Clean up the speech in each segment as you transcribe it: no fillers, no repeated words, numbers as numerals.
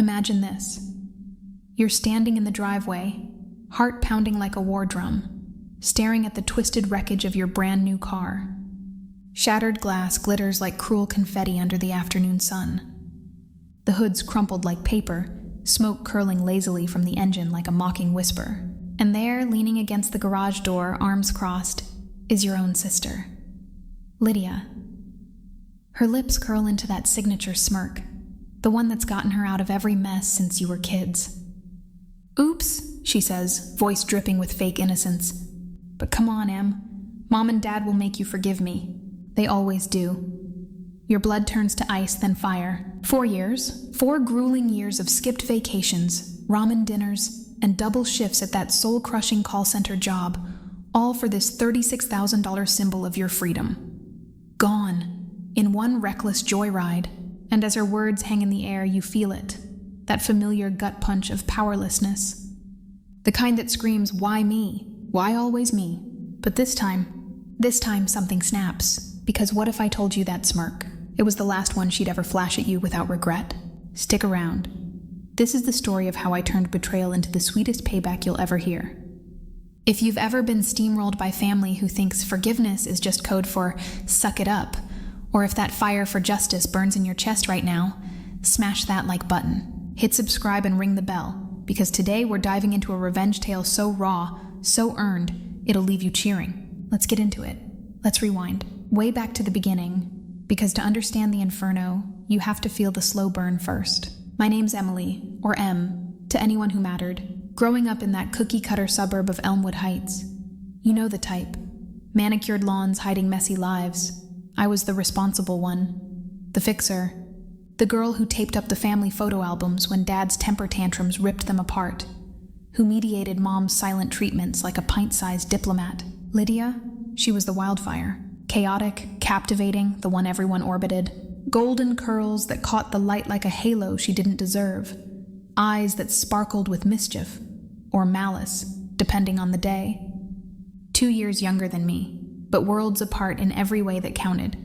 Imagine this. You're standing in the driveway, heart pounding like a war drum, staring at the twisted wreckage of your brand new car. Shattered glass glitters like cruel confetti under the afternoon sun. The hood's crumpled like paper, smoke curling lazily from the engine like a mocking whisper. And there, leaning against the garage door, arms crossed, is your own sister, Lydia. Her lips curl into that signature smirk, the one that's gotten her out of every mess since you were kids. "Oops," she says, voice dripping with fake innocence. "But come on, Em. Mom and Dad will make you forgive me. They always do." Your blood turns to ice, then fire. 4 years, 4 grueling years of skipped vacations, ramen dinners, and double shifts at that soul-crushing call center job, all for this $36,000 symbol of your freedom. Gone, in one reckless joyride, and as her words hang in the air, you feel it, that familiar gut punch of powerlessness. The kind that screams, "Why me? Why always me?" But this time something snaps, because what if I told you that smirk? It was the last one she'd ever flash at you without regret. Stick around. This is the story of how I turned betrayal into the sweetest payback you'll ever hear. If you've ever been steamrolled by family who thinks forgiveness is just code for suck it up, or if that fire for justice burns in your chest right now, smash that like button. Hit subscribe and ring the bell, because today we're diving into a revenge tale so raw, so earned, it'll leave you cheering. Let's get into it. Let's rewind. Way back to the beginning, because to understand the inferno, you have to feel the slow burn first. My name's Emily, or Em, to anyone who mattered. Growing up in that cookie-cutter suburb of Elmwood Heights. You know the type. Manicured lawns hiding messy lives. I was the responsible one. The fixer. The girl who taped up the family photo albums when Dad's temper tantrums ripped them apart. Who mediated Mom's silent treatments like a pint-sized diplomat. Lydia? She was the wildfire. Chaotic, captivating, the one everyone orbited. Golden curls that caught the light like a halo she didn't deserve. Eyes that sparkled with mischief, or malice, depending on the day. 2 years younger than me, but worlds apart in every way that counted.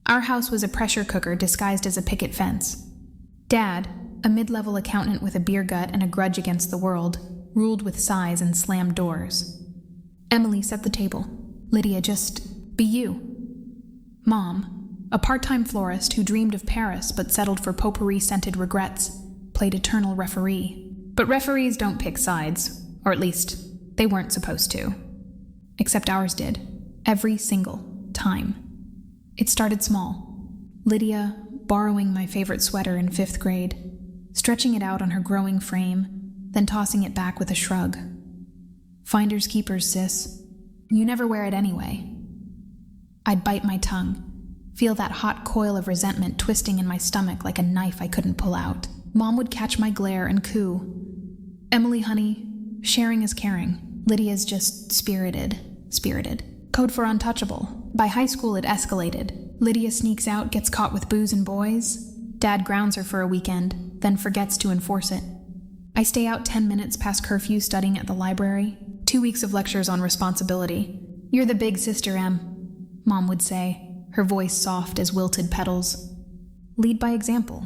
Our house was a pressure cooker disguised as a picket fence. Dad, a mid-level accountant with a beer gut and a grudge against the world, ruled with sighs and slammed doors. Emily set the table. Lydia, just be you. Mom, a part-time florist who dreamed of Paris but settled for potpourri-scented regrets, played eternal referee. But referees don't pick sides, or at least, they weren't supposed to. Except ours did. Every single time. It started small. Lydia borrowing my favorite sweater in 5th grade, stretching it out on her growing frame, then tossing it back with a shrug. Finders keepers, sis. You never wear it anyway. I'd bite my tongue, feel that hot coil of resentment twisting in my stomach like a knife I couldn't pull out. Mom would catch my glare and coo. "Emily, honey, sharing is caring. Lydia's just spirited. Code for untouchable." By high school, it escalated. Lydia sneaks out, gets caught with booze and boys. Dad grounds her for a weekend, then forgets to enforce it. I stay out 10 minutes past curfew studying at the library. 2 weeks of lectures on responsibility. "You're the big sister, Em," Mom would say, her voice soft as wilted petals. Lead by example.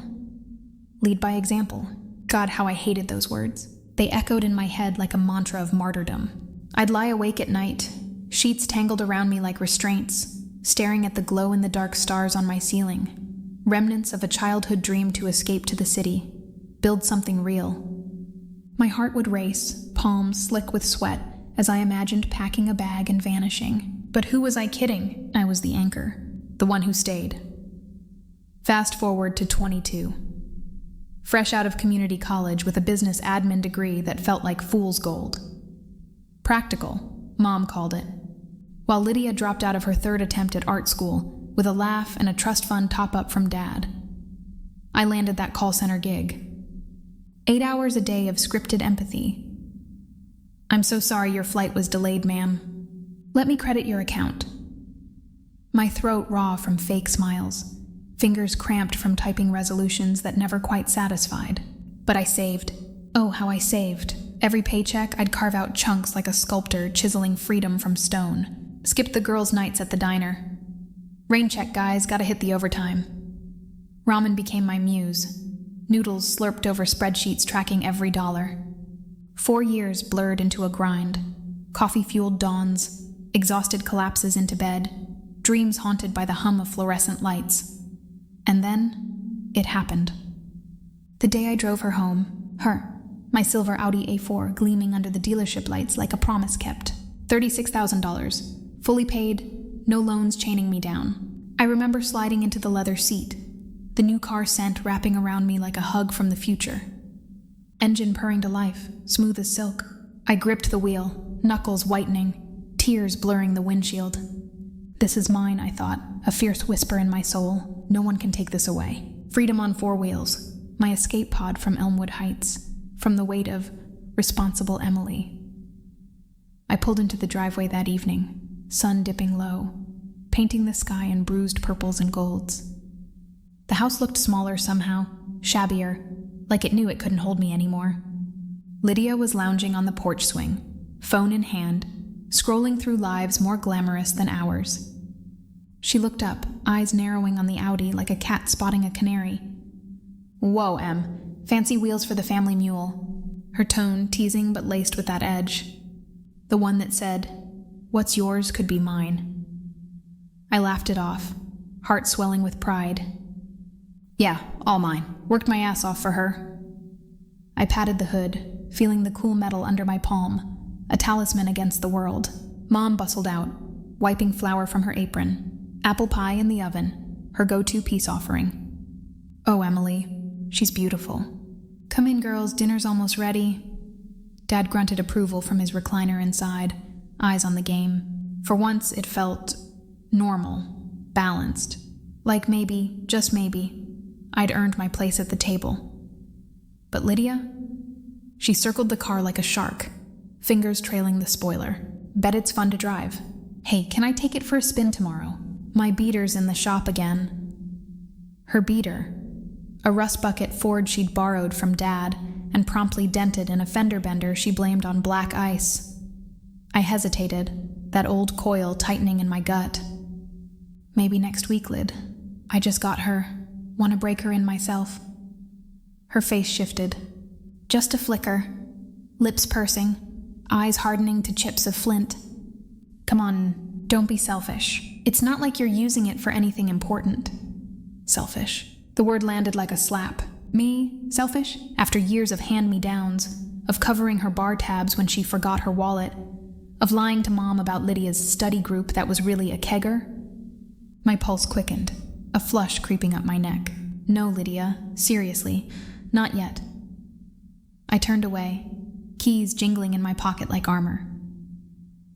Lead by example. God, how I hated those words. They echoed in my head like a mantra of martyrdom. I'd lie awake at night, sheets tangled around me like restraints, staring at the glow-in-the-dark stars on my ceiling. Remnants of a childhood dream to escape to the city, build something real. My heart would race, palms slick with sweat, as I imagined packing a bag and vanishing. But who was I kidding? I was the anchor, the one who stayed. Fast forward to 22. Fresh out of community college with a business admin degree that felt like fool's gold. Practical, Mom called it. While Lydia dropped out of her 3rd attempt at art school with a laugh and a trust fund top-up from Dad. I landed that call center gig. 8 hours a day of scripted empathy. "I'm so sorry your flight was delayed, ma'am. Let me credit your account." My throat raw from fake smiles, fingers cramped from typing resolutions that never quite satisfied. But I saved. Oh, how I saved. Every paycheck, I'd carve out chunks like a sculptor chiseling freedom from stone. Skipped the girls' nights at the diner. Rain check, guys, gotta hit the overtime. Ramen became my muse. noodles slurped over spreadsheets tracking every dollar. 4 years blurred into a grind, coffee-fueled dawns, exhausted collapses into bed, dreams haunted by the hum of fluorescent lights. And then, it happened. The day I drove her home, my silver Audi A4 gleaming under the dealership lights like a promise kept. $36,000, fully paid, no loans chaining me down. I remember sliding into the leather seat, the new car scent wrapping around me like a hug from the future. Engine purring to life, smooth as silk. I gripped the wheel, knuckles whitening, tears blurring the windshield. This is mine, I thought, a fierce whisper in my soul. No one can take this away. Freedom on 4 wheels, my escape pod from Elmwood Heights, from the weight of responsible Emily. I pulled into the driveway that evening, sun dipping low, painting the sky in bruised purples and golds. The house looked smaller somehow, shabbier, like it knew it couldn't hold me anymore. Lydia was lounging on the porch swing, phone in hand, scrolling through lives more glamorous than ours. She looked up, eyes narrowing on the Audi like a cat spotting a canary. "Whoa, Em. Fancy wheels for the family mule." Her tone teasing but laced with that edge. The one that said, "What's yours could be mine." I laughed it off, heart swelling with pride. "Yeah, all mine. Worked my ass off for her." I patted the hood, feeling the cool metal under my palm, a talisman against the world. Mom bustled out, wiping flour from her apron. Apple pie in the oven, her go-to peace offering. "Oh, Emily, she's beautiful. Come in, girls, dinner's almost ready." Dad grunted approval from his recliner inside, eyes on the game. For once, it felt normal, balanced. Like maybe, just maybe, I'd earned my place at the table. But Lydia? She circled the car like a shark, fingers trailing the spoiler. "Bet it's fun to drive. Hey, can I take it for a spin tomorrow? My beater's in the shop again." Her beater, a rust bucket Ford she'd borrowed from Dad and promptly dented in a fender bender she blamed on black ice. I hesitated, that old coil tightening in my gut. "Maybe next week, Lyd. I just got her. Want to break her in myself." Her face shifted. Just a flicker, lips pursing, eyes hardening to chips of flint. "Come on, don't be selfish. It's not like you're using it for anything important." Selfish. The word landed like a slap. Me? Selfish? After years of hand-me-downs, of covering her bar tabs when she forgot her wallet, of lying to Mom about Lydia's study group that was really a kegger? My pulse quickened, a flush creeping up my neck. "No, Lydia, seriously, not yet." I turned away, keys jingling in my pocket like armor.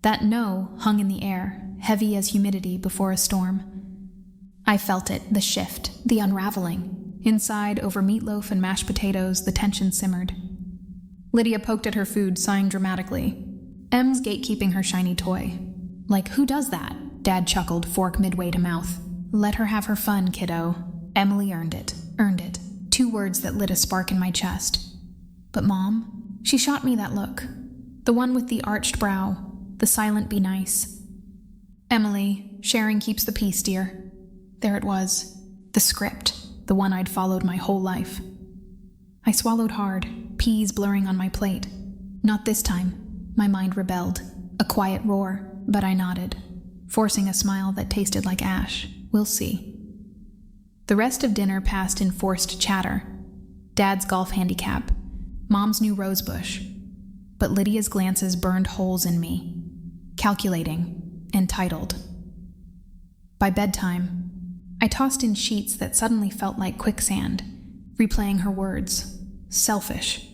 That no hung in the air, heavy as humidity before a storm. I felt it, the shift, the unraveling. Inside, over meatloaf and mashed potatoes, the tension simmered. Lydia poked at her food, sighing dramatically. Em's gatekeeping her shiny toy. "Like, who does that?" Dad chuckled, fork midway to mouth. "Let her have her fun, kiddo." Emily earned it. 2 words that lit a spark in my chest. But Mom, she shot me that look. The one with the arched brow, the silent be nice. "Emily, sharing keeps the peace, dear." There it was, the script, the one I'd followed my whole life. I swallowed hard, peas blurring on my plate. Not this time, my mind rebelled. A quiet roar, but I nodded, forcing a smile that tasted like ash. We'll see. The rest of dinner passed in forced chatter. Dad's golf handicap, Mom's new rosebush. But Lydia's glances burned holes in me. Calculating, entitled. By bedtime, I tossed in sheets that suddenly felt like quicksand, replaying her words. Selfish.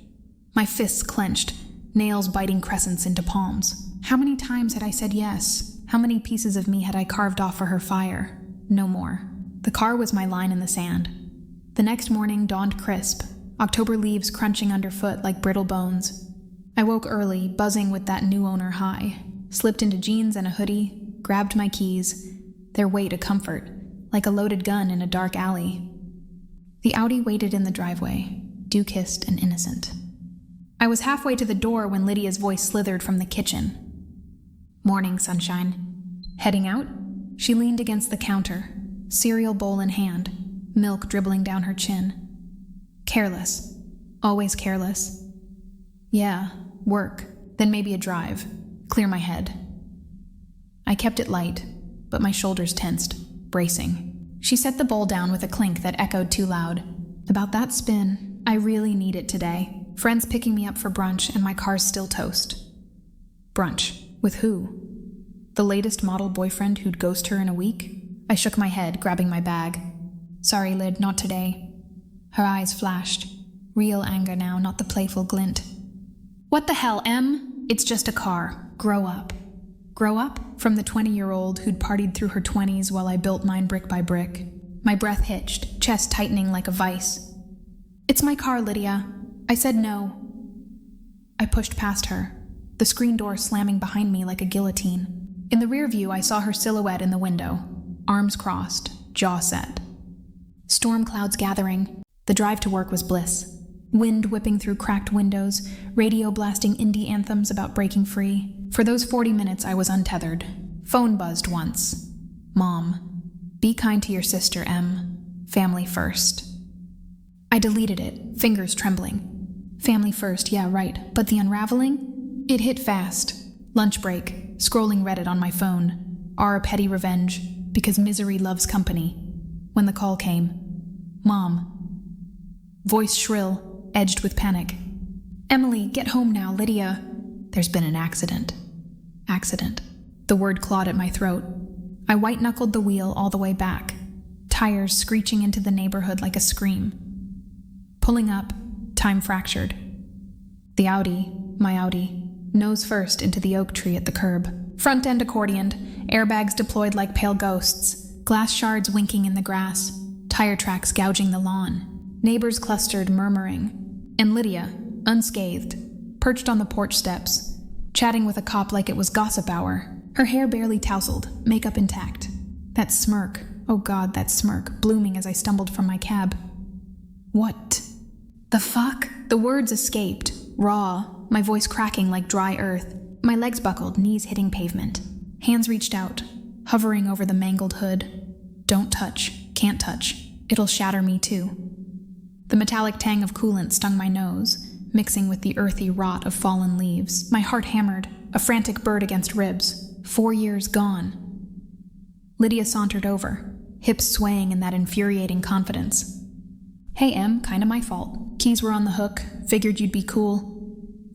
My fists clenched, nails biting crescents into palms. How many times had I said yes? How many pieces of me had I carved off for her fire? No more. The car was my line in the sand. The next morning dawned crisp, October leaves crunching underfoot like brittle bones. I woke early, buzzing with that new owner high, slipped into jeans and a hoodie, grabbed my keys, their weight a comfort, like a loaded gun in a dark alley. The Audi waited in the driveway, dew-kissed and innocent. I was halfway to the door when Lydia's voice slithered from the kitchen. "Morning, sunshine." Heading out, she leaned against the counter, cereal bowl in hand, milk dribbling down her chin. Careless. Always careless. Yeah, work, then maybe a drive. Clear my head. I kept it light, but my shoulders tensed, bracing. She set the bowl down with a clink that echoed too loud. About that spin, I really need it today. Friends picking me up for brunch and my car's still toast. Brunch. With who? The latest model boyfriend who'd ghost her in a week? I shook my head, grabbing my bag. Sorry, Lyd, not today. Her eyes flashed. Real anger now, not the playful glint. What the hell, Em? It's just a car. Grow up. Grow up? From the 20-year-old who'd partied through her 20s while I built mine brick by brick. My breath hitched, chest tightening like a vice. It's my car, Lydia. I said no. I pushed past her, the screen door slamming behind me like a guillotine. In the rear view, I saw her silhouette in the window, arms crossed, jaw set. Storm clouds gathering. The drive to work was bliss. Wind whipping through cracked windows, radio blasting indie anthems about breaking free. For those 40 minutes, I was untethered. Phone buzzed once. Mom, be kind to your sister, Em. Family first. I deleted it, fingers trembling. Family first, yeah, right. But the unraveling? It hit fast. Lunch break, scrolling Reddit on my phone. Our petty revenge, because misery loves company. When the call came. Mom. Voice shrill, edged with panic. Emily, get home now, Lydia. There's been an accident. Accident. The word clawed at my throat. I white-knuckled the wheel all the way back, tires screeching into the neighborhood like a scream. Pulling up, time fractured. The Audi, my Audi, nose first into the oak tree at the curb. Front end accordioned, airbags deployed like pale ghosts, glass shards winking in the grass, tire tracks gouging the lawn, neighbors clustered murmuring, and Lydia, unscathed, perched on the porch steps, chatting with a cop like it was gossip hour, her hair barely tousled, makeup intact. That smirk, oh God, that smirk, blooming as I stumbled from my cab. What the fuck? The words escaped, raw, my voice cracking like dry earth. My legs buckled, knees hitting pavement. Hands reached out, hovering over the mangled hood. Don't touch, can't touch. It'll shatter me too. The metallic tang of coolant stung my nose, mixing with the earthy rot of fallen leaves. My heart hammered, a frantic bird against ribs. 4 years gone. Lydia sauntered over, hips swaying in that infuriating confidence. Hey, Em, kinda my fault. Keys were on the hook, figured you'd be cool.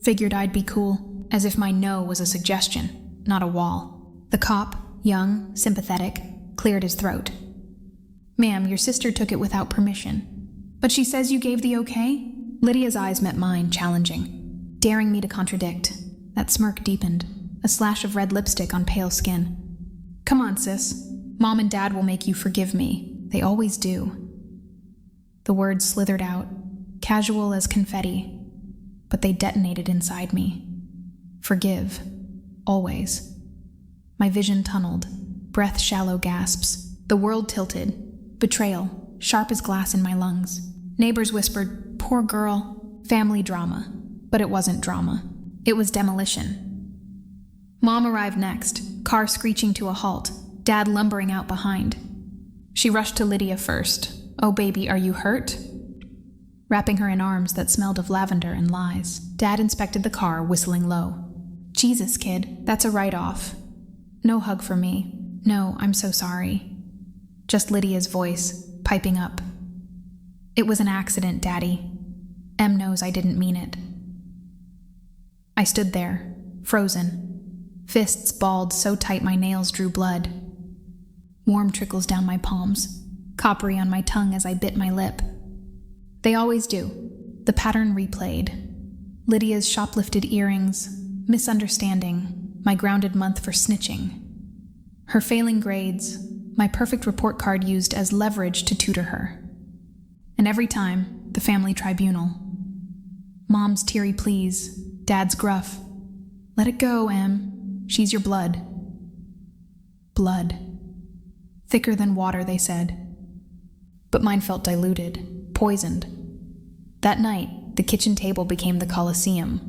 Figured I'd be cool, as if my no was a suggestion, not a wall. The cop, young, sympathetic, cleared his throat. Ma'am, your sister took it without permission. But she says you gave the okay? Lydia's eyes met mine, challenging, daring me to contradict. That smirk deepened, a slash of red lipstick on pale skin. Come on, sis. Mom and Dad will make you forgive me. They always do. The words slithered out, casual as confetti, but they detonated inside me. Forgive. Always. My vision tunneled, breath shallow gasps. The world tilted. Betrayal, sharp as glass in my lungs. Neighbors whispered, poor girl. Family drama. But it wasn't drama. It was demolition. Mom arrived next, car screeching to a halt, Dad lumbering out behind. She rushed to Lydia first. Oh, baby, are you hurt? Wrapping her in arms that smelled of lavender and lies, Dad inspected the car, whistling low. Jesus, kid, that's a write-off. No hug for me. No, I'm so sorry. Just Lydia's voice, piping up. It was an accident, Daddy. Em knows I didn't mean it. I stood there, frozen, fists balled so tight my nails drew blood. Warm trickles down my palms, coppery on my tongue as I bit my lip. They always do. The pattern replayed. Lydia's shoplifted earrings, misunderstanding, my grounded month for snitching. Her failing grades, my perfect report card used as leverage to tutor her. And every time, the family tribunal. Mom's teary pleas, Dad's gruff. Let it go, Em. She's your blood. Blood. Thicker than water, they said. But mine felt diluted, poisoned. That night, the kitchen table became the Colosseum.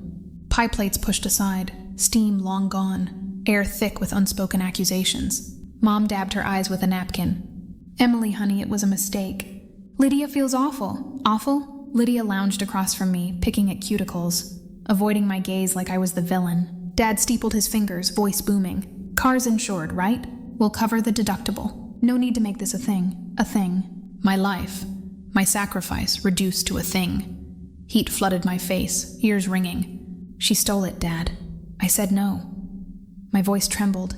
Pie plates pushed aside, steam long gone, air thick with unspoken accusations. Mom dabbed her eyes with a napkin. Emily, honey, it was a mistake. Lydia feels awful. Awful? Lydia lounged across from me, picking at cuticles, avoiding my gaze like I was the villain. Dad steepled his fingers, voice booming. Car's insured, right? We'll cover the deductible. No need to make this a thing. A thing. My life. My sacrifice reduced to a thing. Heat flooded my face, ears ringing. She stole it, Dad. I said no. My voice trembled,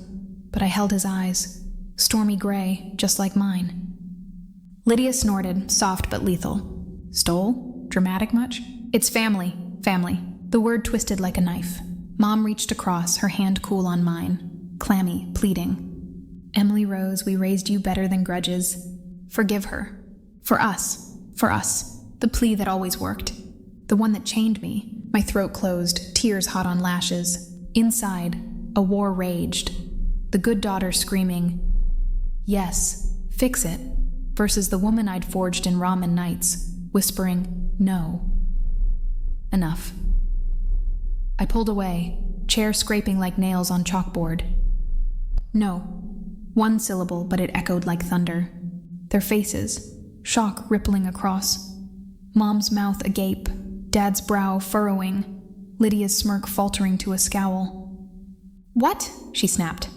but I held his eyes. Stormy gray, just like mine. Lydia snorted, soft but lethal. Stole? Dramatic much? It's family. Family. The word twisted like a knife. Mom reached across, her hand cool on mine. Clammy, pleading. Emily Rose, we raised you better than grudges. Forgive her. For us. For us. The plea that always worked. The one that chained me. My throat closed, tears hot on lashes. Inside, a war raged. The good daughter screaming, yes, fix it, versus the woman I'd forged in ramen nights, whispering, no. Enough. I pulled away, chair scraping like nails on chalkboard. No. One syllable, but it echoed like thunder. Their faces, shock rippling across. Mom's mouth agape, Dad's brow furrowing, Lydia's smirk faltering to a scowl. What? She snapped.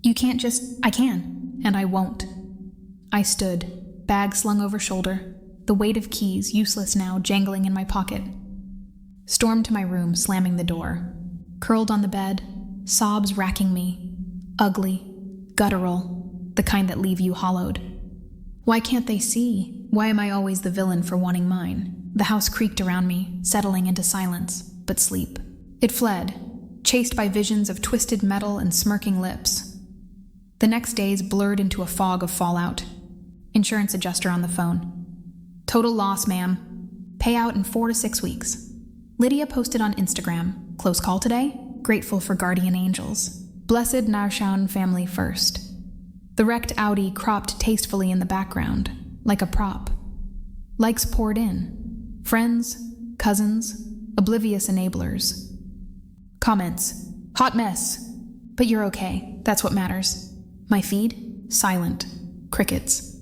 You can't just... I can, and I won't. I stood, bag slung over shoulder, the weight of keys, useless now, jangling in my pocket. Stormed to my room, slamming the door. Curled on the bed, sobs racking me. Ugly, guttural, the kind that leave you hollowed. Why can't they see? Why am I always the villain for wanting mine? The house creaked around me, settling into silence, but sleep. It fled, chased by visions of twisted metal and smirking lips. The next days blurred into a fog of fallout. Insurance adjuster on the phone. Total loss, ma'am. Payout in 4 to 6 weeks. Lydia posted on Instagram. Close call today? Grateful for guardian angels. Blessed Narshaun family first. The wrecked Audi cropped tastefully in the background, like a prop. Likes poured in. Friends, cousins, oblivious enablers. Comments. Hot mess. But you're okay. That's what matters. My feed? Silent. Crickets.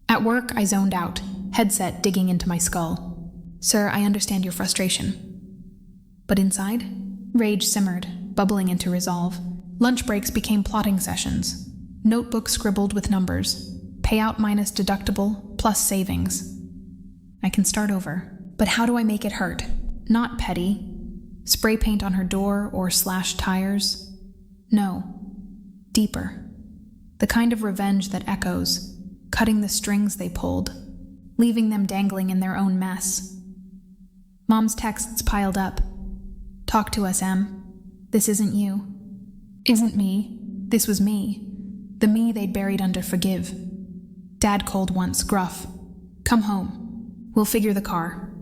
At work, I zoned out, headset digging into my skull. Sir, I understand your frustration. But inside, rage simmered, bubbling into resolve. Lunch breaks became plotting sessions. Notebook scribbled with numbers. Payout minus deductible, plus savings. I can start over. But how do I make it hurt? Not petty. Spray paint on her door or slash tires? No. Deeper. The kind of revenge that echoes, cutting the strings they pulled, leaving them dangling in their own mess. Mom's texts piled up. Talk to us, Em. This isn't you. Isn't me. This was me. The me they'd buried under forgive. Dad called once, gruff. Come home. We'll figure the car.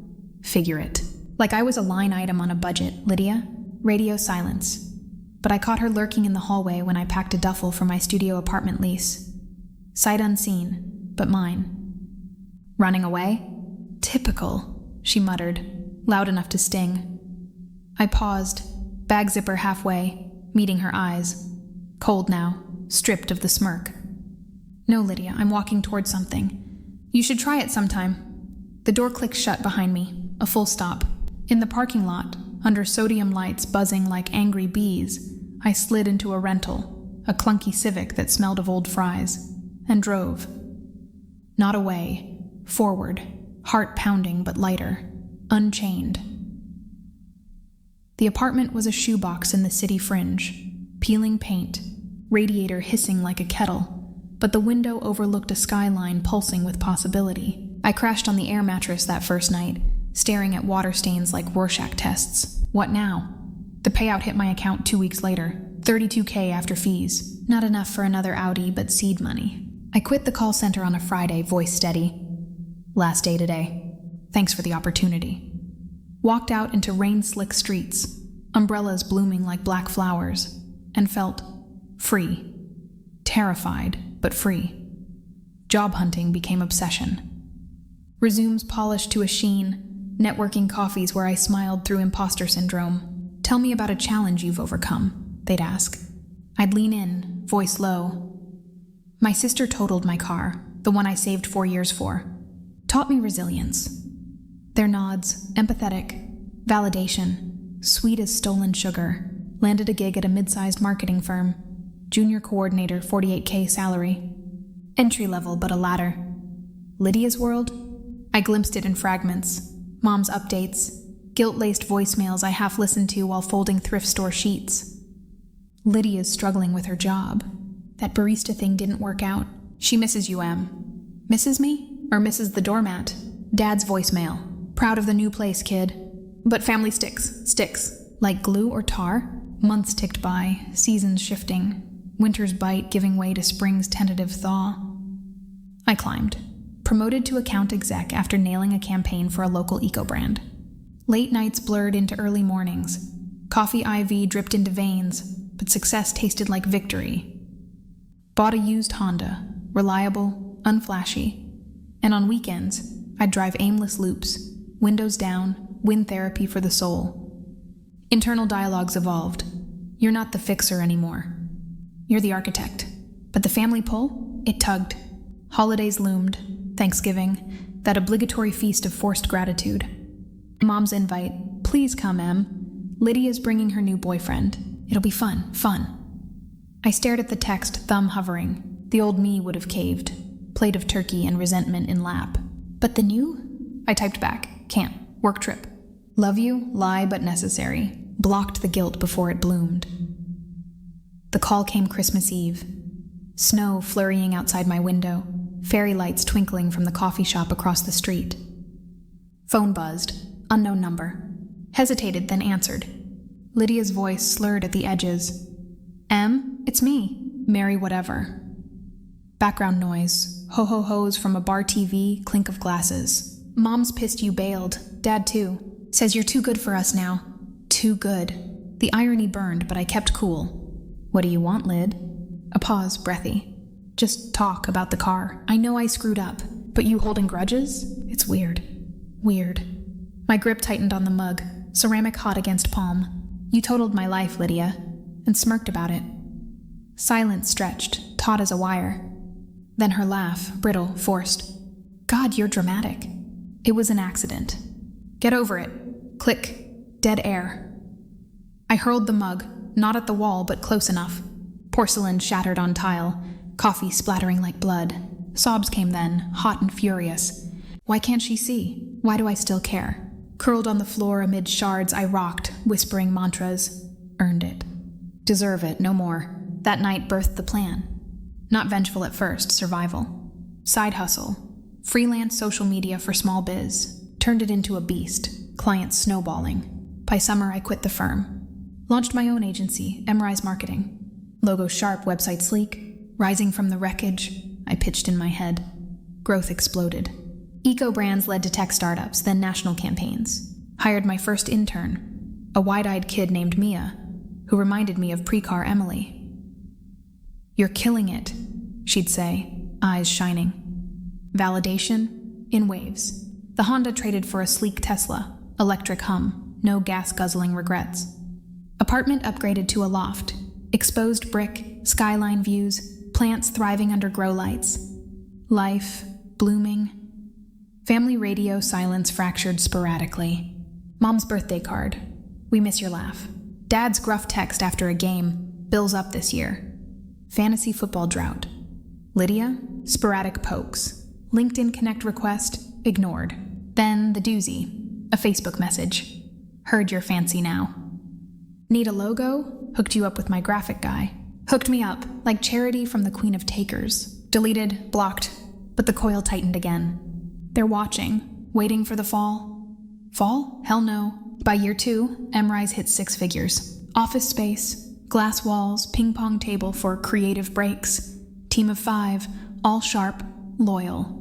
Figure it. Like I was a line item on a budget, Lydia. Radio silence. But I caught her lurking in the hallway when I packed a duffel for my studio apartment lease. Sight unseen, but mine. Running away? Typical, she muttered, loud enough to sting. I paused, bag zipper halfway, meeting her eyes. Cold now, stripped of the smirk. No, Lydia, I'm walking towards something. You should try it sometime. The door clicked shut behind me, a full stop. In the parking lot, under sodium lights buzzing like angry bees, I slid into a rental, a clunky Civic that smelled of old fries, and drove. Not away, forward, heart pounding but lighter, unchained. The apartment was a shoebox in the city fringe, peeling paint, radiator hissing like a kettle, but the window overlooked a skyline pulsing with possibility. I crashed on the air mattress that first night, staring at water stains like Rorschach tests. What now? The payout hit my account 2 weeks later, $32K after fees. Not enough for another Audi, but seed money. I quit the call center on a Friday, voice steady. Last day today. Thanks for the opportunity. Walked out into rain-slick streets, umbrellas blooming like black flowers, and felt free. Terrified, but free. Job hunting became obsession. Resumes polished to a sheen, networking coffees where I smiled through imposter syndrome. Tell me about a challenge you've overcome, they'd ask. I'd lean in, voice low. My sister totaled my car, the one I saved 4 years for. Taught me resilience. Their nods, empathetic, validation, sweet as stolen sugar. Landed a gig at a mid-sized marketing firm. Junior coordinator, $48K salary. Entry level, but a ladder. Lydia's world? I glimpsed it in fragments. Mom's updates, guilt-laced voicemails I half listened to while folding thrift store sheets. Lydia's struggling with her job. That barista thing didn't work out. She misses you, Em. Misses me? Or misses the doormat? Dad's voicemail. Proud of the new place, kid. But family sticks. Like glue or tar? Months ticked by, seasons shifting. Winter's bite giving way to spring's tentative thaw. I climbed. Promoted to account exec after nailing a campaign for a local eco-brand. Late nights blurred into early mornings. Coffee IV dripped into veins, but success tasted like victory. Bought a used Honda, reliable, unflashy. And on weekends, I'd drive aimless loops, windows down, wind therapy for the soul. Internal dialogues evolved. You're not the fixer anymore. You're the architect. But the family pull? It tugged. Holidays loomed. Thanksgiving. That obligatory feast of forced gratitude. Mom's invite. Please come, Em. Lydia's bringing her new boyfriend. It'll be fun. I stared at the text, thumb hovering. The old me would have caved. Plate of turkey and resentment in lap. But the new? I typed back. Can't. Work trip. Love you, lie but necessary. Blocked the guilt before it bloomed. The call came Christmas Eve. Snow flurrying outside my window, fairy lights twinkling from the coffee shop across the street. Phone buzzed, unknown number. Hesitated, then answered. Lydia's voice slurred at the edges. Em, it's me, Mary whatever. Background noise, ho-ho-hos from a bar TV, clink of glasses. Mom's pissed you bailed, Dad too. Says you're too good for us now. Too good. The irony burned, but I kept cool. What do you want, Lyd? A pause, breathy. Just talk about the car. I know I screwed up, but you holding grudges? It's weird. My grip tightened on the mug, ceramic hot against palm. You totaled my life, Lydia, and smirked about it. Silence stretched, taut as a wire. Then her laugh, brittle, forced. God, you're dramatic. It was an accident. Get over it. Click. Dead air. I hurled the mug, not at the wall, but close enough. Porcelain shattered on tile, coffee splattering like blood. Sobs came then, hot and furious. Why can't she see? Why do I still care? Curled on the floor amid shards, I rocked, whispering mantras. Earned it. Deserve it, no more. That night birthed the plan. Not vengeful at first, survival. Side hustle. Freelance social media for small biz. Turned it into a beast, clients snowballing. By summer, I quit the firm. Launched my own agency, Emrise Marketing. Logo sharp, website sleek. Rising from the wreckage, I pitched in my head. Growth exploded. Eco-brands led to tech startups, then national campaigns. Hired my first intern, a wide-eyed kid named Mia, who reminded me of pre-car Emily. You're killing it, she'd say, eyes shining. Validation? In waves. The Honda traded for a sleek Tesla, electric hum, no gas-guzzling regrets. Apartment upgraded to a loft, exposed brick, skyline views, plants thriving under grow lights. Life, blooming. Family radio silence fractured sporadically. Mom's birthday card. We miss your laugh. Dad's gruff text after a game. Bills up this year. Fantasy football drought. Lydia? Sporadic pokes. LinkedIn Connect request? Ignored. Then the doozy. A Facebook message. Heard you're fancy now. Need a logo? Hooked you up with my graphic guy. Hooked me up, like Charity from the Queen of Takers. Deleted, blocked, but the coil tightened again. They're watching, waiting for the fall. Fall? Hell no. By year 2, Emrise hit 6 figures. Office space, glass walls, ping pong table for creative breaks. Team of 5, all sharp, loyal.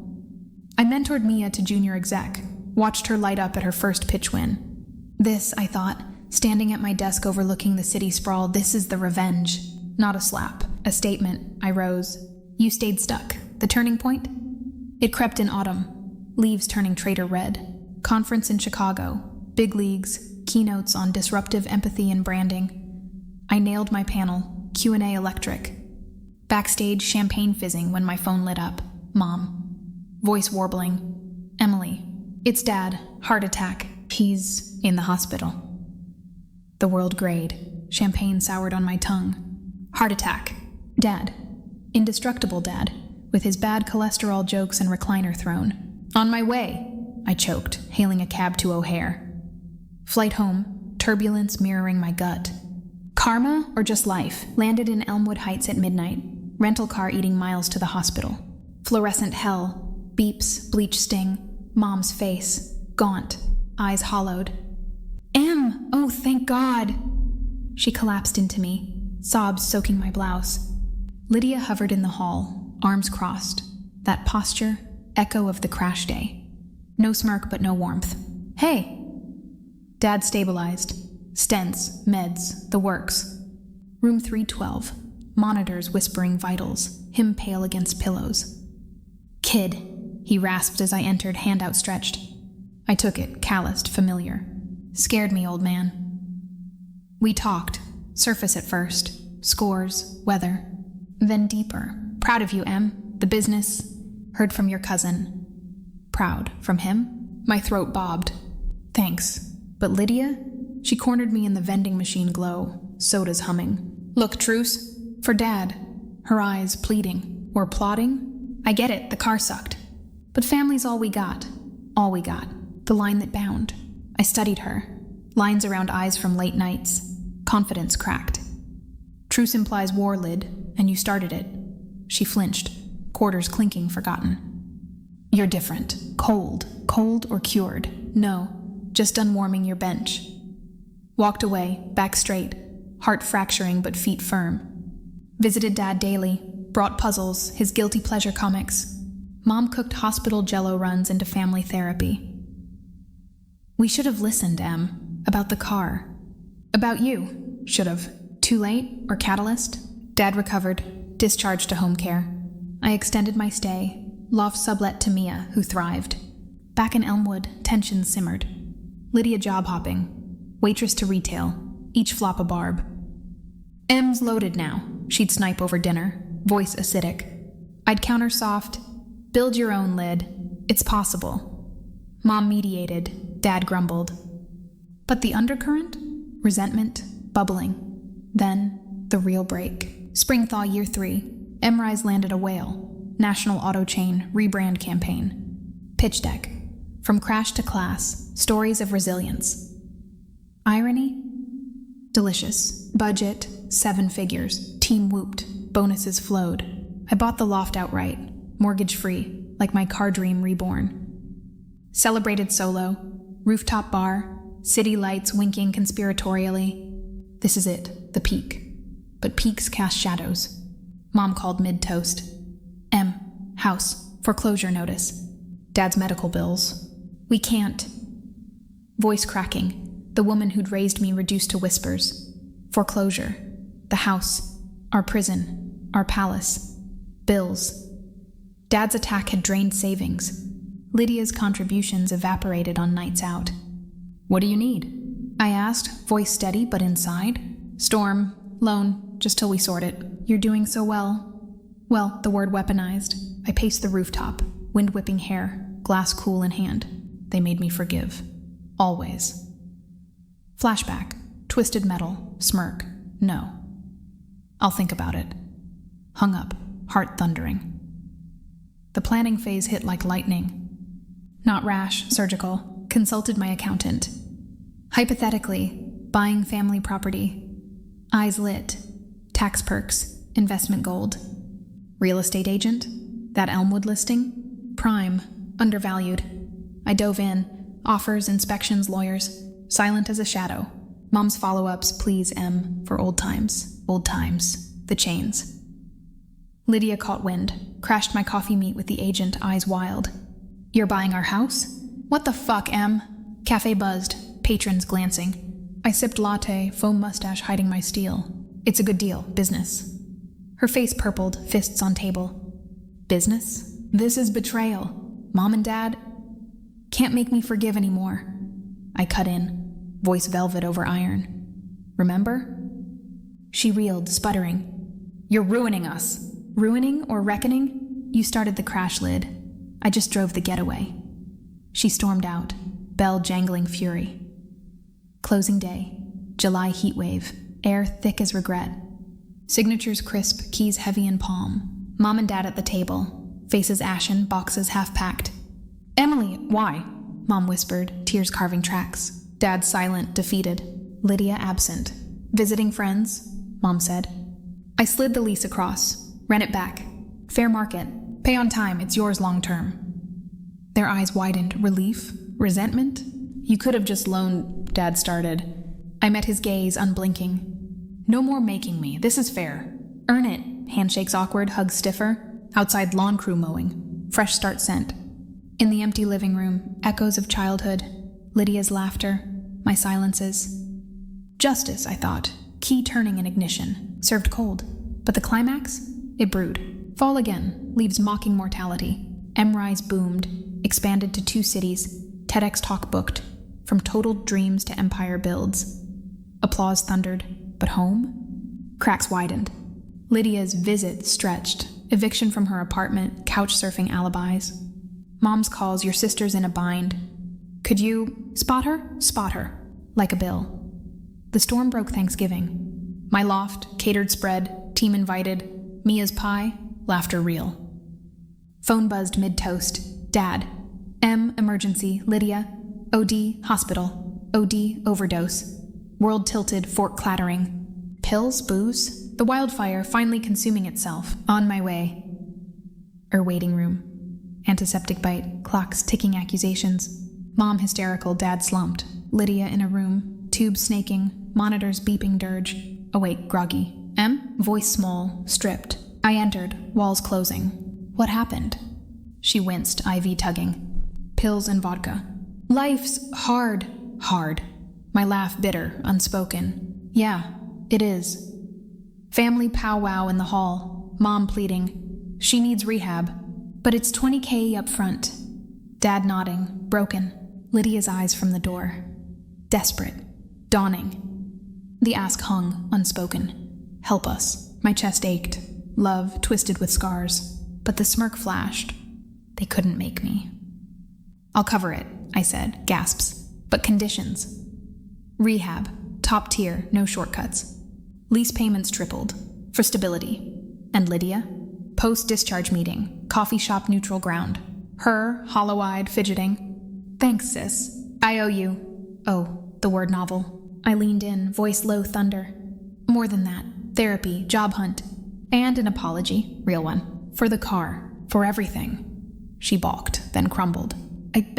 I mentored Mia to junior exec, watched her light up at her first pitch win. This, I thought, standing at my desk overlooking the city sprawl, this is the revenge. Not a slap, a statement. I rose. You stayed stuck. The turning point? It crept in autumn, leaves turning traitor red. Conference in Chicago, big leagues, keynotes on disruptive empathy and branding. I nailed my panel, Q&A electric. Backstage, champagne fizzing when my phone lit up. Mom. Voice warbling. Emily. It's Dad. Heart attack. He's in the hospital. The world grayed. Champagne soured on my tongue. Heart attack. Dad. Indestructible Dad, with his bad cholesterol jokes and recliner throne. On my way, I choked, hailing a cab to O'Hare. Flight home, turbulence mirroring my gut. Karma or just life? Landed in Elmwood Heights at midnight. Rental car eating miles to the hospital. Fluorescent hell. Beeps, bleach sting. Mom's face. Gaunt. Eyes hollowed. Em! Oh, thank God! She collapsed into me, sobs soaking my blouse. Lydia hovered in the hall, arms crossed. That posture, echo of the crash day. No smirk but no warmth. Hey! Dad stabilized. Stents, meds, the works. Room 312. Monitors whispering vitals, him pale against pillows. Kid, he rasped as I entered, hand outstretched. I took it, calloused, familiar. Scared me, old man. We talked, surface at first, scores, weather, then deeper. Proud of you, Em. The business. Heard from your cousin. Proud. From him? My throat bobbed. Thanks. But Lydia? She cornered me in the vending machine glow, sodas humming. Look, truce. For Dad. Her eyes pleading. Or plotting? I get it, the car sucked. But family's all we got. All we got. The line that bound. I studied her. Lines around eyes from late nights. Confidence cracked. Truce implies war, Lyd, and you started it. She flinched, quarters clinking forgotten. You're different. Cold. Cold or cured. No, just unwarming your bench. Walked away, back straight, heart fracturing but feet firm. Visited Dad daily, brought puzzles, his guilty pleasure comics. Mom cooked hospital jello runs into family therapy. We should have listened, Em, about the car. About you. Should have. Too late, or catalyst? Dad recovered, discharged to home care. I extended my stay, loft sublet to Mia, who thrived. Back in Elmwood, tension simmered. Lydia job hopping. Waitress to retail, each flop a barb. Em's loaded now. She'd snipe over dinner, voice acidic. I'd counter soft, build your own, Lyd. It's possible. Mom mediated, Dad grumbled. But the undercurrent? Resentment, bubbling. Then, the real break. Spring thaw year 3. Emrise landed a whale. National auto chain, rebrand campaign. Pitch deck. From crash to class, stories of resilience. Irony? Delicious. Budget, 7 figures. Team whooped. Bonuses flowed. I bought the loft outright. Mortgage-free, like my car dream reborn. Celebrated solo. Rooftop bar. City lights winking conspiratorially. This is it, the peak. But peaks cast shadows. Mom called mid-toast. Em, house, foreclosure notice. Dad's medical bills. We can't. Voice cracking. The woman who'd raised me reduced to whispers. Foreclosure. The house. Our prison. Our palace. Bills. Dad's attack had drained savings. Lydia's contributions evaporated on nights out. What do you need? I asked, voice steady but inside. Storm. Loan. Just till we sort it. You're doing so well. Well, the word weaponized. I paced the rooftop. Wind-whipping hair. Glass cool in hand. They made me forgive. Always. Flashback. Twisted metal. Smirk. No. I'll think about it. Hung up. Heart thundering. The planning phase hit like lightning. Not rash, surgical. Consulted my accountant. Hypothetically, buying family property. Eyes lit. Tax perks. Investment gold. Real estate agent. That Elmwood listing. Prime. Undervalued. I dove in. Offers, inspections, lawyers. Silent as a shadow. Mom's follow-ups, please, Em, for old times. Old times. The chains. Lydia caught wind. Crashed my coffee meet with the agent, eyes wild. You're buying our house? What the fuck, Em? Cafe buzzed. Patrons glancing. I sipped latte, foam mustache hiding my steel. It's a good deal. Business. Her face purpled, fists on table. Business? This is betrayal. Mom and Dad can't make me forgive anymore. I cut in, voice velvet over iron. Remember? She reeled, sputtering. You're ruining us. Ruining or reckoning? You started the crash, Lyd. I just drove the getaway. She stormed out, bell jangling fury. Closing day, July heatwave, air thick as regret. Signatures crisp, keys heavy in palm. Mom and Dad at the table, faces ashen, boxes half-packed. "Emily, why?" Mom whispered, tears carving tracks. Dad silent, defeated. Lydia absent. "Visiting friends," Mom said. "I slid the lease across, ran it back. Fair market. Pay on time, it's yours long term." Their eyes widened. Relief? Resentment? "You could have just loaned," Dad started. I met his gaze, unblinking. "No more making me. This is fair. Earn it." Handshakes awkward, hugs stiffer. Outside lawn crew mowing. Fresh start scent. In the empty living room, echoes of childhood. Lydia's laughter. My silences. Justice, I thought. Key turning in ignition. Served cold. But the climax? It brewed. Fall again. Leaves mocking mortality. M-Rise boomed. Expanded to 2 cities. TEDx talk booked. From totaled dreams to empire builds. Applause thundered. But home? Cracks widened. Lydia's visit stretched. Eviction from her apartment, couch surfing alibis. Mom's calls, "Your sister's in a bind. Could you spot her? Spot her." Like a bill. The storm broke Thanksgiving. My loft, catered spread, team invited, Mia's pie, laughter real. Phone buzzed mid-toast. Dad. "M, emergency, Lydia. OD, hospital. OD, overdose." World tilted, fork clattering. Pills, booze? The wildfire finally consuming itself. On my way. Waiting room. Antiseptic bite, clocks ticking accusations. Mom hysterical, Dad slumped. Lydia in a room, tubes snaking, monitors beeping dirge. Awake, groggy. "M?" Voice small, stripped. I entered, walls closing. "What happened?" She winced, IV tugging. "Pills and vodka." "Life's hard." Hard. My laugh bitter, unspoken. "Yeah, it is." Family powwow in the hall. Mom pleading. "She needs rehab." "But it's $20K up front." Dad nodding, broken. Lydia's eyes from the door. Desperate. Dawning. The ask hung, unspoken. "Help us." My chest ached. Love twisted with scars. But the smirk flashed. They couldn't make me. "I'll cover it," I said, gasps. "But conditions." Rehab. Top tier, no shortcuts. Lease payments tripled. For stability. And Lydia? Post-discharge meeting. Coffee shop neutral ground. Her, hollow-eyed, fidgeting. "Thanks, sis. I owe you." Oh, the word novel. I leaned in, voice low thunder. "More than that. Therapy, job hunt. And an apology, real one. For the car. For everything." She balked, then crumbled.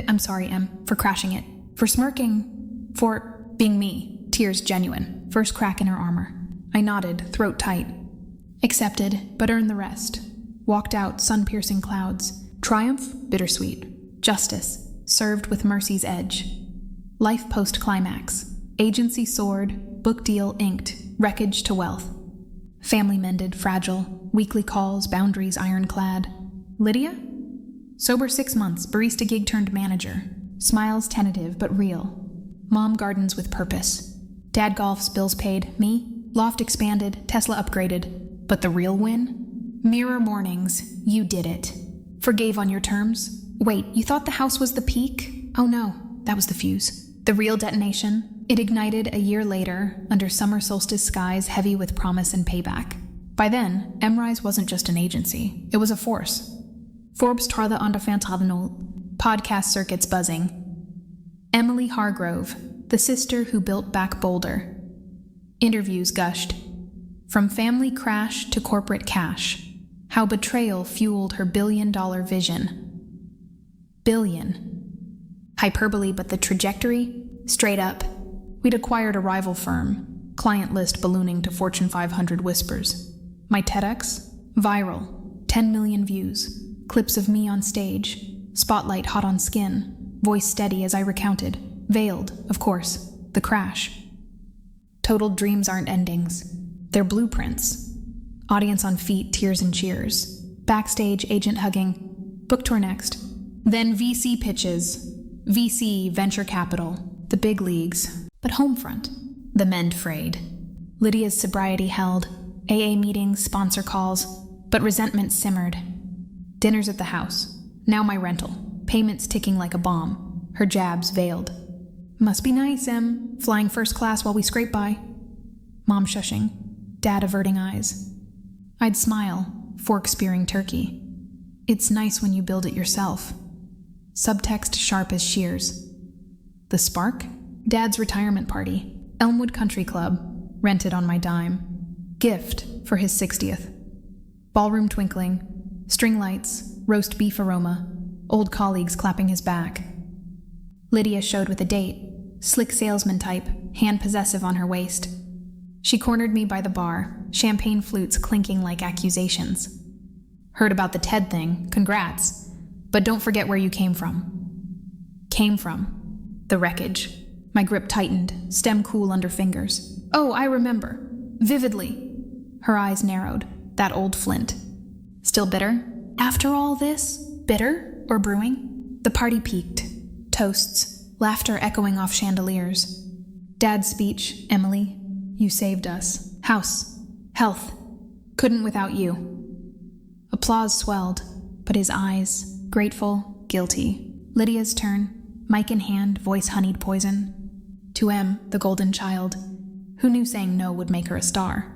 I'm sorry, Em, for crashing it. For smirking. For being me. Tears genuine. First crack in her armor. I nodded, throat tight. Accepted, but earned the rest. Walked out, sun-piercing clouds. Triumph, bittersweet. Justice, served with mercy's edge. Life post-climax. Agency soared, book deal inked, wreckage to wealth. Family mended, fragile, weekly calls, boundaries ironclad. Lydia? Sober 6 months, barista gig turned manager. Smiles tentative but real. Mom gardens with purpose. Dad golfs, bills paid. Me? Loft expanded, Tesla upgraded. But the real win? Mirror mornings, you did it. Forgave on your terms? Wait, you thought the house was the peak? Oh no, that was the fuse. The real detonation? It ignited a year later, under summer solstice skies heavy with promise and payback. By then, M-Rise wasn't just an agency, it was a force. Forbes tar the Underfantabenol, podcast circuits buzzing. Emily Hargrove, the sister who built back Boulder. Interviews gushed. From family crash to corporate cash. How betrayal fueled her billion-dollar vision. Billion. Hyperbole, but the trajectory? Straight up. We'd acquired a rival firm. Client list ballooning to Fortune 500 whispers. My TEDx? Viral. 10 million views. Clips of me on stage. Spotlight hot on skin. Voice steady as I recounted. Veiled, of course. The crash. Total dreams aren't endings. They're blueprints. Audience on feet, tears and cheers. Backstage, agent hugging. Book tour next. Then VC pitches. VC, venture capital. The big leagues. But home front. The mend frayed. Lydia's sobriety held. AA meetings, sponsor calls. But resentment simmered. Dinners at the house. Now my rental. Payments ticking like a bomb. her jabs veiled. Must be nice, Em, flying first class while we scrape by. Mom shushing, Dad averting eyes. I'd smile, fork spearing turkey. It's nice when you build it yourself. Subtext sharp as shears. The spark? Dad's retirement party. Elmwood Country Club, rented on my dime. Gift for his 60th. Ballroom twinkling, string lights, roast beef aroma, old colleagues clapping his back. Lydia showed with a date, slick salesman type, hand possessive on her waist. She cornered me by the bar, champagne flutes clinking like accusations. Heard about the TED thing, congrats, but don't forget where you came from. Came from. The wreckage. My grip tightened, stem cool under fingers. Oh, I remember. Vividly. Her eyes narrowed, that old flint. Still bitter? After all this? Bitter or brewing? The party peaked. Toasts, laughter echoing off chandeliers. Dad's speech, Emily, you saved us. House, health, couldn't without you. Applause swelled, but his eyes, grateful, guilty. Lydia's turn, mic in hand, voice honeyed poison. To Em, the golden child, who knew saying no would make her a star.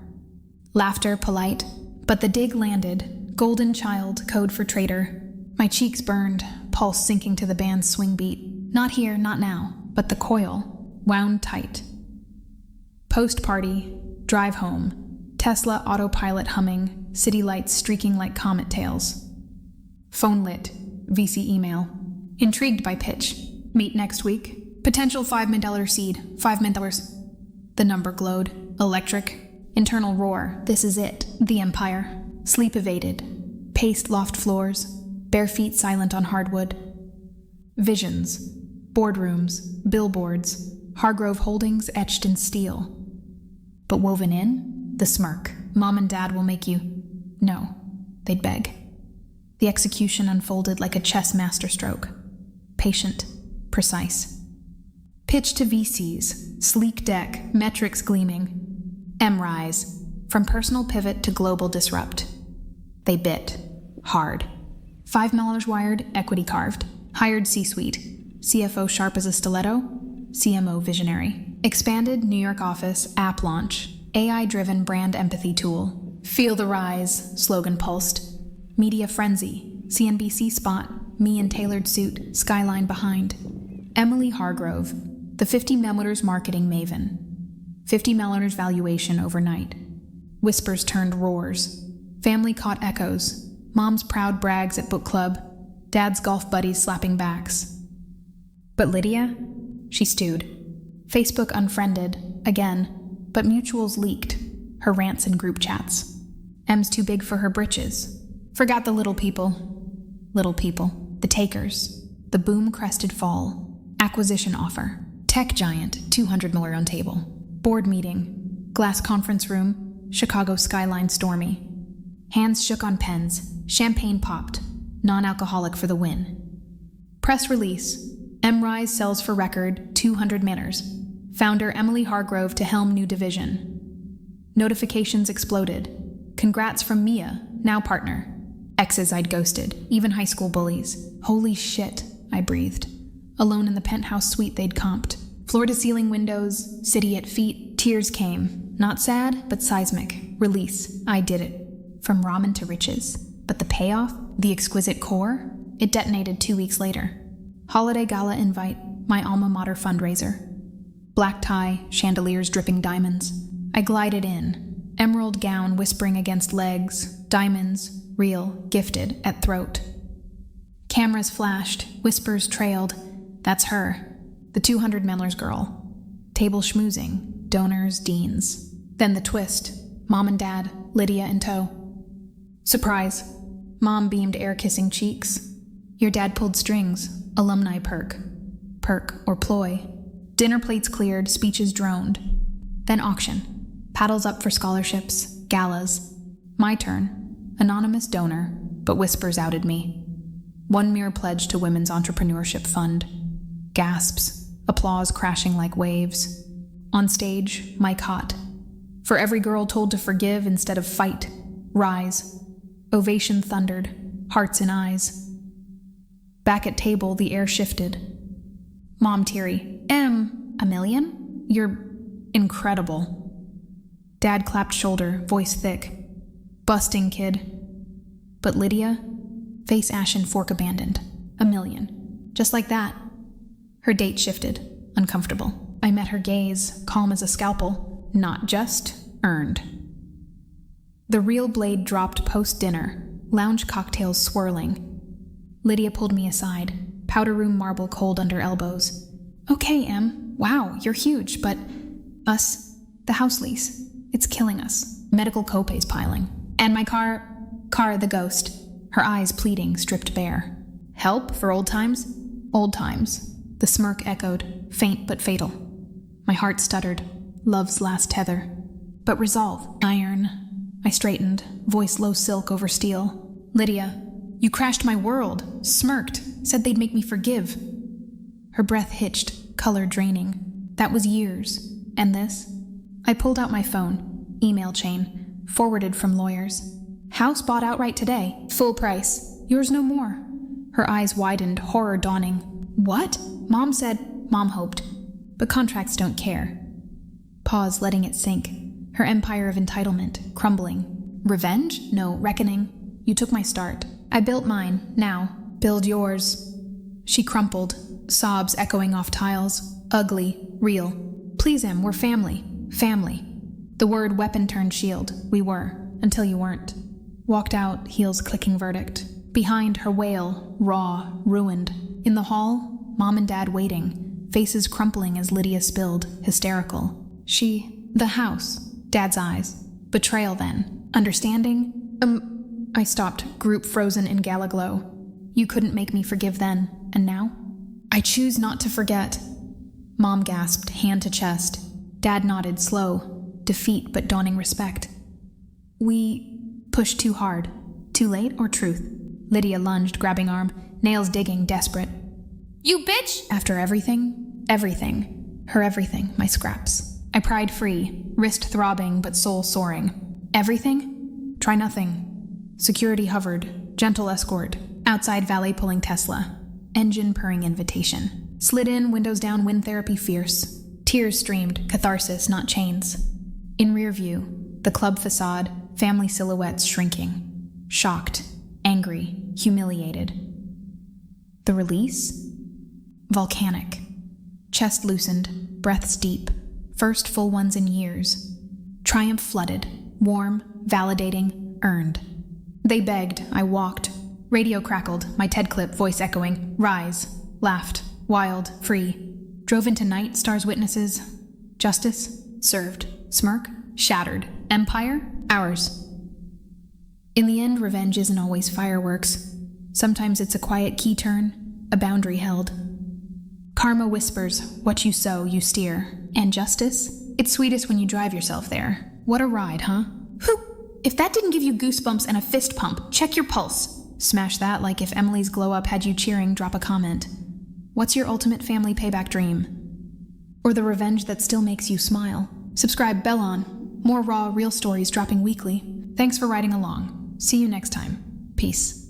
Laughter polite, but the dig landed, golden child, code for traitor. My cheeks burned, pulse sinking to the band's swing beat. Not here, not now, but the coil, wound tight. Post-party, drive home, Tesla autopilot humming, city lights streaking like comet tails. Phone lit, VC email. Intrigued by pitch. Meet next week. Potential $5 million seed, $5 million. The number glowed, electric. Internal roar, this is it, the empire. Sleep evaded, paced loft floors, bare feet silent on hardwood. Visions, boardrooms, billboards, Hargrove Holdings etched in steel. But woven in, the smirk. Mom and Dad will make you. No, they'd beg. The execution unfolded like a chess masterstroke. Patient, precise. Pitch to VCs, sleek deck, metrics gleaming. M-rise, from personal pivot to global disrupt. They bit, hard. $5 million wired, equity carved. Hired C-suite, CFO sharp as a stiletto, CMO visionary. Expanded New York office, app launch, AI-driven brand empathy tool. Feel the rise, slogan pulsed. Media frenzy, CNBC spot, me in tailored suit, skyline behind. Emily Hargrove, the 50 millimeters marketing maven. 50 millimeters valuation overnight. Whispers turned roars. Family caught echoes. Mom's proud brags at book club. Dad's golf buddies slapping backs. But Lydia? She stewed. Facebook unfriended, again, but mutuals leaked. Her rants in group chats. Em's too big for her britches. Forgot the little people. Little people. The takers. The boom-crested fall. Acquisition offer. Tech giant, $200 million on table. Board meeting. Glass conference room. Chicago skyline stormy. Hands shook on pens. Champagne popped. Non-alcoholic for the win. Press release. M-Rise sells for record 200 manners. Founder Emily Hargrove to helm new division. Notifications exploded. Congrats from Mia, now partner. Exes I'd ghosted, even high school bullies. Holy shit, I breathed. Alone in the penthouse suite they'd comped. Floor-to-ceiling windows, city at feet, tears came. Not sad, but seismic. Release, I did it. From ramen to riches. But the payoff, the exquisite core, it detonated 2 weeks later. Holiday gala invite, my alma mater fundraiser. Black tie, chandeliers dripping diamonds. I glided in, emerald gown whispering against legs, diamonds, real, gifted, at throat. Cameras flashed, whispers trailed. That's her, the 200 Mellors girl. Table schmoozing, donors, deans. Then the twist, Mom and Dad, Lydia in tow. Surprise. Mom beamed air-kissing cheeks. Your dad pulled strings, alumni perk. Perk or ploy. Dinner plates cleared, speeches droned. Then auction. Paddles up for scholarships, galas. My turn. Anonymous donor, but whispers outed me. One mere pledge to Women's Entrepreneurship Fund. Gasps, applause crashing like waves. On stage, mic hot. For every girl told to forgive instead of fight. Rise. Ovation thundered, hearts in eyes. Back at table, the air shifted. Mom teary. A million? You're incredible. Dad clapped shoulder, voice thick. Busting, kid. But Lydia, face ashen, fork abandoned. $1 million. Just like that. Her date shifted, uncomfortable. I met her gaze, calm as a scalpel. Not just earned. The real blade dropped post-dinner, lounge cocktails swirling. Lydia pulled me aside, powder room marble cold under elbows. Okay, Em. Wow, you're huge, but us, the house lease, it's killing us. Medical copays piling. And my car, the ghost. Her eyes pleading, stripped bare. Help for old times? Old times. The smirk echoed, faint but fatal. My heart stuttered, love's last tether. But resolve, iron. I straightened, voice low silk over steel. Lydia, you crashed my world, smirked, said they'd make me forgive. Her breath hitched, color draining. That was years. And this? I pulled out my phone, email chain, forwarded from lawyers. House bought outright today, full price, yours no more. Her eyes widened, horror dawning. What? Mom said, Mom hoped. But contracts don't care. Pause, letting it sink. Her empire of entitlement, crumbling. Revenge? No, reckoning. You took my start. I built mine, now. Build yours. She crumpled, sobs echoing off tiles. Ugly, real. Please, Em, we're family. Family. The word weapon turned shield. We were, until you weren't. Walked out, heels clicking verdict. Behind, her wail, raw, ruined. In the hall, Mom and Dad waiting, faces crumpling as Lydia spilled, hysterical. The house. Dad's eyes. Betrayal then. Understanding? I stopped, group frozen in gala glow. You couldn't make me forgive then, and now? I choose not to forget. Mom gasped, hand to chest. Dad nodded, slow. Defeat but dawning respect. We pushed too hard. Too late or truth? Lydia lunged, grabbing arm, nails digging, desperate. You bitch! After everything? Everything. Her everything, my scraps. I pried free, wrist throbbing but soul soaring. Everything? Try nothing. Security hovered, gentle escort. Outside valet pulling Tesla. Engine purring invitation. Slid in, windows down, wind therapy fierce. Tears streamed, catharsis, not chains. In rear view, the club facade, family silhouettes shrinking. Shocked, angry, humiliated. The release? Volcanic. Chest loosened, breaths deep. First full ones in years. Triumph flooded, warm, validating, earned. They begged, I walked. Radio crackled, my TED clip, voice echoing. Rise. Laughed. Wild. Free. Drove into night, stars witnesses. Justice. Served. Smirk. Shattered. Empire. Ours. In the end, revenge isn't always fireworks. Sometimes it's a quiet key turn, a boundary held. Karma whispers, what you sow, you steer. And justice? It's sweetest when you drive yourself there. What a ride, huh? Whew! If that didn't give you goosebumps and a fist pump, check your pulse. Smash that like if Emily's glow up had you cheering, drop a comment. What's your ultimate family payback dream? Or the revenge that still makes you smile? Subscribe, bell on. More raw, real stories dropping weekly. Thanks for riding along. See you next time. Peace.